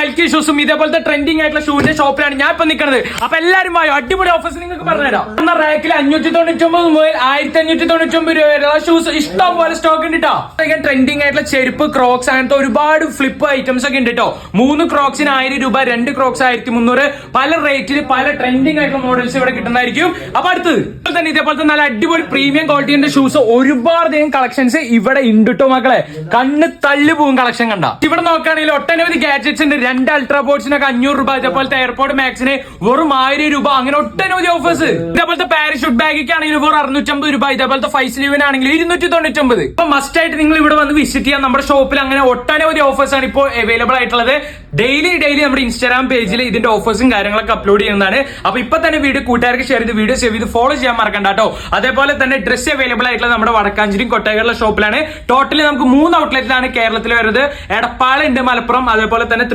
Bulky ഷൂസും ഇതേപോലത്തെ trending ആയിട്ടുള്ള ഷൂവിന്റെ ഷോപ്പിലാണ് ഞാൻ ഇപ്പൊ നിൽക്കുന്നത്. അപ്പൊ എല്ലാവരും വായോ, അടിപൊളി ഓഫേഴ്സ് നിങ്ങൾക്ക് പറഞ്ഞുതരാം. എന്ന റാക്കിൽ 599 മുതൽ 1599 രൂപ വരെയുള്ള ഷൂസ് ഇഷ്ടം പോലെ സ്റ്റോക്ക് ഉണ്ട് കേട്ടോ. ട്രെൻഡിങ് ആയിട്ടുള്ള ചെരുപ്പ്, ക്രോക്സ് അങ്ങനത്തെ ഒരുപാട് ഫ്ലിപ്പ് ഐറ്റംസ് ഒക്കെ ഉണ്ട് കേട്ടോ. 3 ക്രോക്സിന് 1000 രൂപ, 2 ക്രോക്സ് 1300, പല റേറ്റിൽ പല ട്രെൻഡിങ് ആയിട്ടുള്ള മോഡൽസ് ഇവിടെ കിട്ടുന്നതായിരിക്കും. അപ്പൊ അടുത്ത് തന്നെ ഇതേപോലത്തെ നല്ല അടിപൊളി പ്രീമിയം ക്വാളിറ്റിന്റെ ഷൂസ് ഒരുപാടധികം കളക്ഷൻസ് ഇവിടെ ഉണ്ട് കേട്ടോ മക്കളെ. കണ്ണ് തള്ളി പോകും കളക്ഷൻ കണ്ട. ഇവിടെ നോക്കുകയാണെങ്കിൽ ഒട്ടനവധി ഗാഡ്ജറ്റ്സ് ഉണ്ട്. 2 അൾട്രാ ബോട്ട്സിനൊക്കെ 500 രൂപ, ഇതേപോലത്തെ എയർപോർട്ട് മാക്സിന് വെറും 1000 രൂപ, അങ്ങനെ ഒട്ടനവധി ഓഫേഴ്സ്. ഇതേപോലത്തെ പാരഷൂട്ട് ബാഗിക്ക് ആണെങ്കിൽ വെറും 650 രൂപ, ഇതേപോലത്തെ 5 സ്ലീവിനാണെങ്കിൽ 299. ഇപ്പൊ മസ്റ്റ് ആയിട്ട് നിങ്ങൾ ഇവിടെ വന്ന് വിസിറ്റ് ചെയ്യാം. നമ്മുടെ ഷോപ്പിൽ അങ്ങനെ ഒട്ടനവധി ഓഫേഴ്സ് ആണ് ഇപ്പോൾ അവൈലബിൾ ആയിട്ടുള്ളത്. ഡെയിലി നമ്മുടെ ഇൻസ്റ്റാഗ്രാം പേജിൽ ഇതിന്റെ ഓഫേഴ്സും കാര്യങ്ങളൊക്കെ അപ്ലോഡ് ചെയ്യുന്നതാണ്. അപ്പൊ ഇപ്പൊ തന്നെ വീഡിയോ കൂട്ടുകാർക്ക് ഷെയർ ചെയ്ത് വീഡിയോ സേവ് ചെയ്ത് ഫോളോ ചെയ്യാൻ മറക്കണ്ട കേട്ടോ. അതേപോലെ തന്നെ ഡ്രസ് അവൈലബിൾ ആയിട്ടുള്ള നമ്മുടെ വടക്കാഞ്ചേരി കൊട്ടാരക്കര ഷോപ്പിലാണ്. ടോട്ടലി നമുക്ക് 3 ഔട്ട്ലെറ്റിലാണ് കേരളത്തിൽ വരുന്നത്. എടപ്പാൾ ഉണ്ട്, മലപ്പുറം, അതേപോലെ തന്നെ